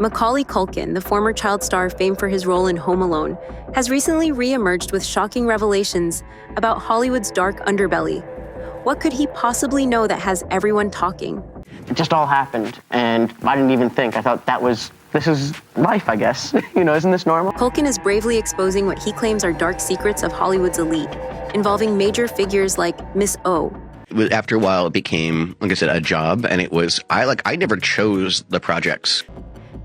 Macaulay Culkin, the former child star famed for his role in Home Alone, has recently re-emerged with shocking revelations about Hollywood's dark underbelly. What could he possibly know that has everyone talking? It just all happened, and I didn't even think. I thought this is life, I guess. Isn't this normal? Culkin is bravely exposing what he claims are dark secrets of Hollywood's elite, involving major figures like Miss O. After a while, it became, like I said, a job, and it was, I never chose the projects.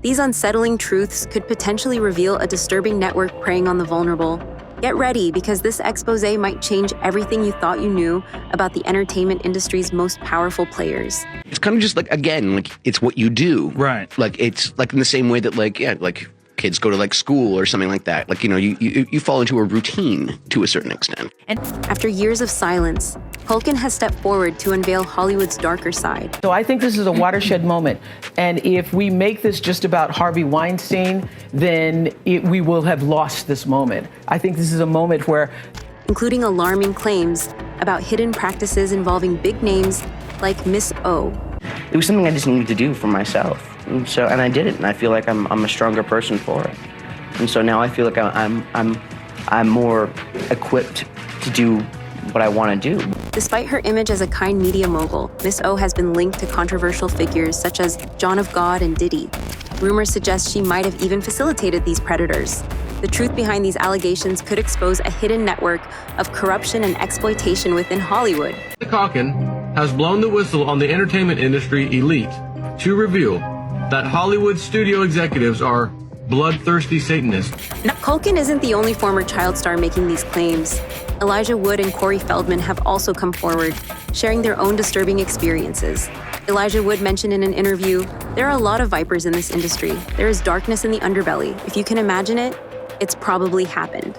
These unsettling truths could potentially reveal a disturbing network preying on the vulnerable. Get ready, because this expose might change everything you thought you knew about the entertainment industry's most powerful players. It's kind of just again, it's what you do. Right. It's in the same way that kids go to school or something like that. You fall into a routine to a certain extent. And after years of silence, Culkin has stepped forward to unveil Hollywood's darker side. So I think this is a watershed moment. And if we make this just about Harvey Weinstein, then we will have lost this moment. I think this is a moment where... Including alarming claims about hidden practices involving big names like Miss O. It was something I just needed to do for myself. And I did it, and I feel like I'm a stronger person for it. And so now I feel like I'm more equipped to do what I want to do. Despite her image as a kind media mogul, Miss O has been linked to controversial figures such as John of God and Diddy. Rumors suggest she might have even facilitated these predators. The truth behind these allegations could expose a hidden network of corruption and exploitation within Hollywood. Culkin has blown the whistle on the entertainment industry elite to reveal that Hollywood studio executives are bloodthirsty Satanists. Now, Culkin isn't the only former child star making these claims. Elijah Wood and Corey Feldman have also come forward, sharing their own disturbing experiences. Elijah Wood mentioned in an interview, "There are a lot of vipers in this industry. There is darkness in the underbelly. If you can imagine it, it's probably happened."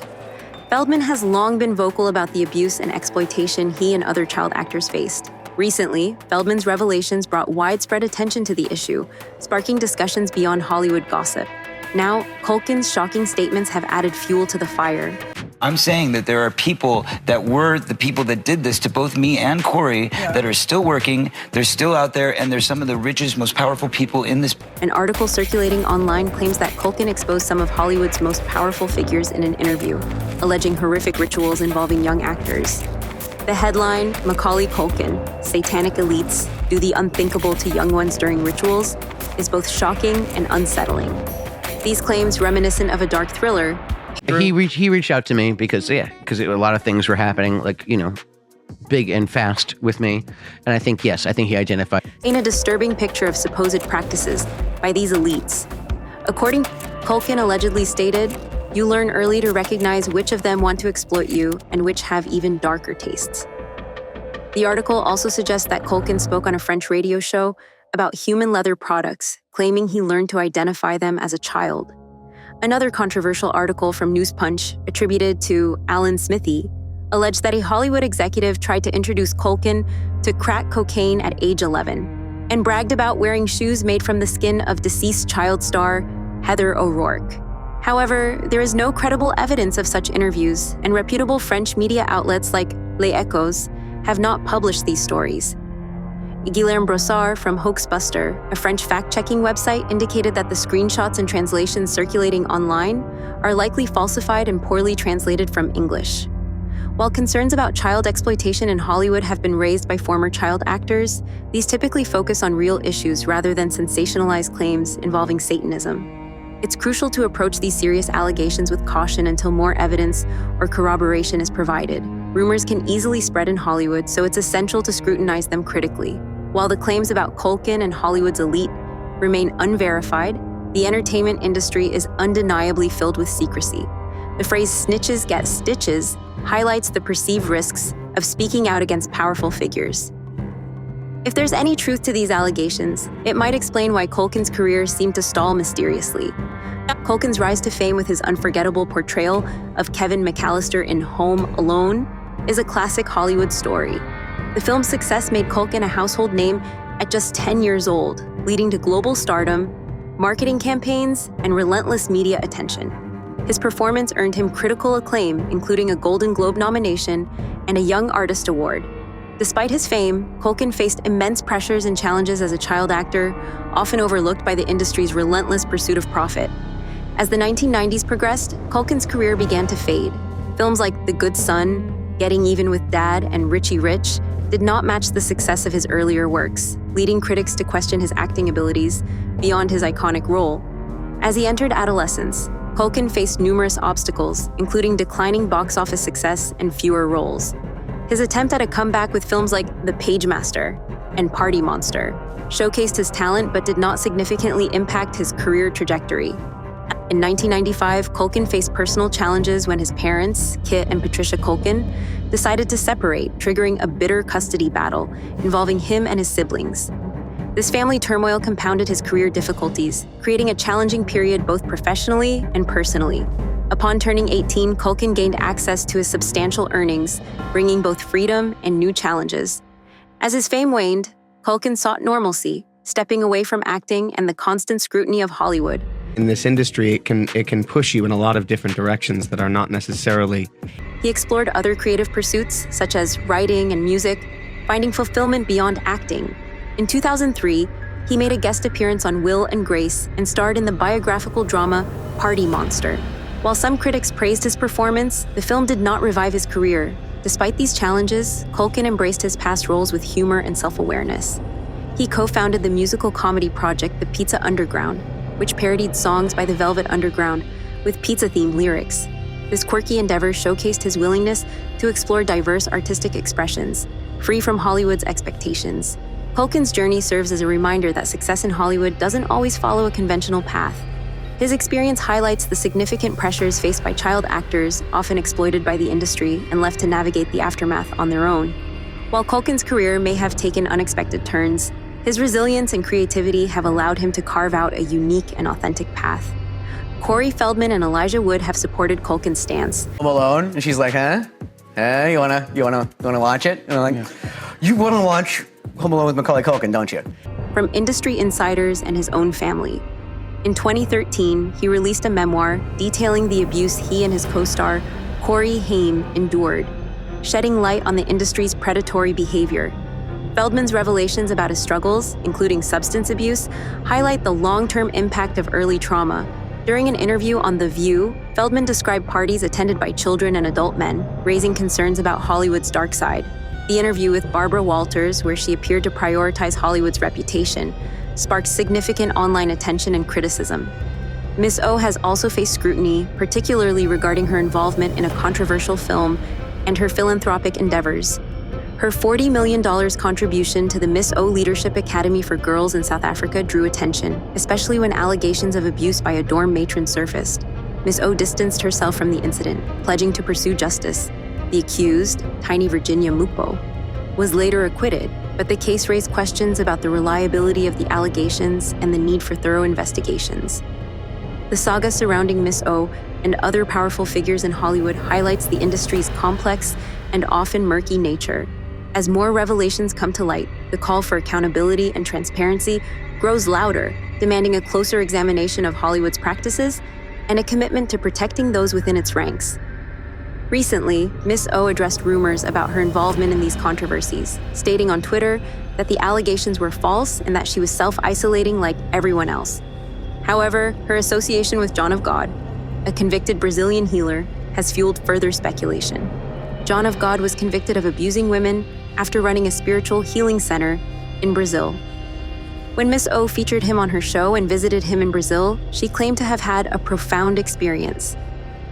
Feldman has long been vocal about the abuse and exploitation he and other child actors faced. Recently, Feldman's revelations brought widespread attention to the issue, sparking discussions beyond Hollywood gossip. Now, Culkin's shocking statements have added fuel to the fire. I'm saying that there are people that were the people that did this to both me and Corey that are still working, they're still out there, and they're some of the richest, most powerful people in this. An article circulating online claims that Culkin exposed some of Hollywood's most powerful figures in an interview, alleging horrific rituals involving young actors. The headline, "Macaulay Culkin, Satanic Elites Do the Unthinkable to Young Ones During Rituals," is both shocking and unsettling. These claims, reminiscent of a dark thriller. He reached out to me because a lot of things were happening, big and fast with me. And I think he identified. In a disturbing picture of supposed practices by these elites. According, Culkin allegedly stated, "You learn early to recognize which of them want to exploit you and which have even darker tastes." The article also suggests that Culkin spoke on a French radio show about human leather products, claiming he learned to identify them as a child. Another controversial article from News Punch, attributed to Alan Smithy, alleged that a Hollywood executive tried to introduce Culkin to crack cocaine at age 11 and bragged about wearing shoes made from the skin of deceased child star Heather O'Rourke. However, there is no credible evidence of such interviews, and reputable French media outlets like Les Echos have not published these stories. Guilherme Brossard from Hoaxbuster, a French fact-checking website, indicated that the screenshots and translations circulating online are likely falsified and poorly translated from English. While concerns about child exploitation in Hollywood have been raised by former child actors, these typically focus on real issues rather than sensationalized claims involving Satanism. It's crucial to approach these serious allegations with caution until more evidence or corroboration is provided. Rumors can easily spread in Hollywood, so it's essential to scrutinize them critically. While the claims about Culkin and Hollywood's elite remain unverified, the entertainment industry is undeniably filled with secrecy. The phrase "snitches get stitches" highlights the perceived risks of speaking out against powerful figures. If there's any truth to these allegations, it might explain why Culkin's career seemed to stall mysteriously. Culkin's rise to fame with his unforgettable portrayal of Kevin McAllister in Home Alone is a classic Hollywood story. The film's success made Culkin a household name at just 10 years old, leading to global stardom, marketing campaigns, and relentless media attention. His performance earned him critical acclaim, including a Golden Globe nomination and a Young Artist Award. Despite his fame, Culkin faced immense pressures and challenges as a child actor, often overlooked by the industry's relentless pursuit of profit. As the 1990s progressed, Culkin's career began to fade. Films like The Good Son, Getting Even with Dad, and Richie Rich did not match the success of his earlier works, leading critics to question his acting abilities beyond his iconic role. As he entered adolescence, Culkin faced numerous obstacles, including declining box office success and fewer roles. His attempt at a comeback with films like The Pagemaster and Party Monster showcased his talent but did not significantly impact his career trajectory. In 1995, Culkin faced personal challenges when his parents, Kit and Patricia Culkin, decided to separate, triggering a bitter custody battle involving him and his siblings. This family turmoil compounded his career difficulties, creating a challenging period both professionally and personally. Upon turning 18, Culkin gained access to his substantial earnings, bringing both freedom and new challenges. As his fame waned, Culkin sought normalcy, stepping away from acting and the constant scrutiny of Hollywood. In this industry, it can push you in a lot of different directions that are not necessarily. He explored other creative pursuits, such as writing and music, finding fulfillment beyond acting. In 2003, he made a guest appearance on Will and Grace and starred in the biographical drama Party Monster. While some critics praised his performance, the film did not revive his career. Despite these challenges, Culkin embraced his past roles with humor and self-awareness. He co-founded the musical comedy project The Pizza Underground, which parodied songs by the Velvet Underground with pizza-themed lyrics. This quirky endeavor showcased his willingness to explore diverse artistic expressions, free from Hollywood's expectations. Culkin's journey serves as a reminder that success in Hollywood doesn't always follow a conventional path. His experience highlights the significant pressures faced by child actors, often exploited by the industry and left to navigate the aftermath on their own. While Culkin's career may have taken unexpected turns, his resilience and creativity have allowed him to carve out a unique and authentic path. Corey Feldman and Elijah Wood have supported Culkin's stance. Home Alone, and she's like, huh? You wanna watch it? And I'm like, you wanna watch Home Alone with Macaulay Culkin, don't you? From industry insiders and his own family. In 2013, he released a memoir detailing the abuse he and his co-star, Corey Haim, endured, shedding light on the industry's predatory behavior. Feldman's revelations about his struggles, including substance abuse, highlight the long-term impact of early trauma. During an interview on The View, Feldman described parties attended by children and adult men, raising concerns about Hollywood's dark side. The interview with Barbara Walters, where she appeared to prioritize Hollywood's reputation, sparked significant online attention and criticism. Miss O has also faced scrutiny, particularly regarding her involvement in a controversial film and her philanthropic endeavors. Her $40 million contribution to the Miss O Leadership Academy for Girls in South Africa drew attention, especially when allegations of abuse by a dorm matron surfaced. Miss O distanced herself from the incident, pledging to pursue justice. The accused, Tiny Virginia Mukpo, was later acquitted, but the case raised questions about the reliability of the allegations and the need for thorough investigations. The saga surrounding Miss O and other powerful figures in Hollywood highlights the industry's complex and often murky nature. As more revelations come to light, the call for accountability and transparency grows louder, demanding a closer examination of Hollywood's practices and a commitment to protecting those within its ranks. Recently, Miss O addressed rumors about her involvement in these controversies, stating on Twitter that the allegations were false and that she was self-isolating like everyone else. However, her association with John of God, a convicted Brazilian healer, has fueled further speculation. John of God was convicted of abusing women after running a spiritual healing center in Brazil. When Miss O featured him on her show and visited him in Brazil, she claimed to have had a profound experience.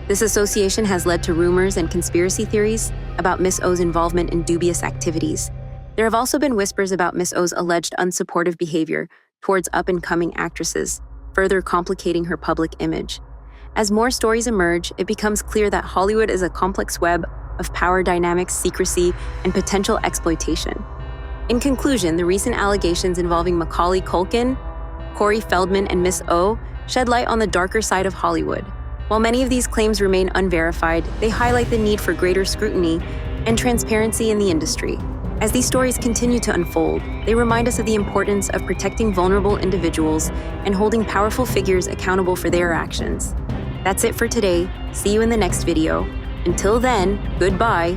This association has led to rumors and conspiracy theories about Miss O's involvement in dubious activities. There have also been whispers about Miss O's alleged unsupportive behavior towards up-and-coming actresses, further complicating her public image. As more stories emerge, it becomes clear that Hollywood is a complex web of power dynamics, secrecy, and potential exploitation. In conclusion, the recent allegations involving Macaulay Culkin, Corey Feldman, and Miss O shed light on the darker side of Hollywood. While many of these claims remain unverified, they highlight the need for greater scrutiny and transparency in the industry. As these stories continue to unfold, they remind us of the importance of protecting vulnerable individuals and holding powerful figures accountable for their actions. That's it for today. See you in the next video. Until then, goodbye.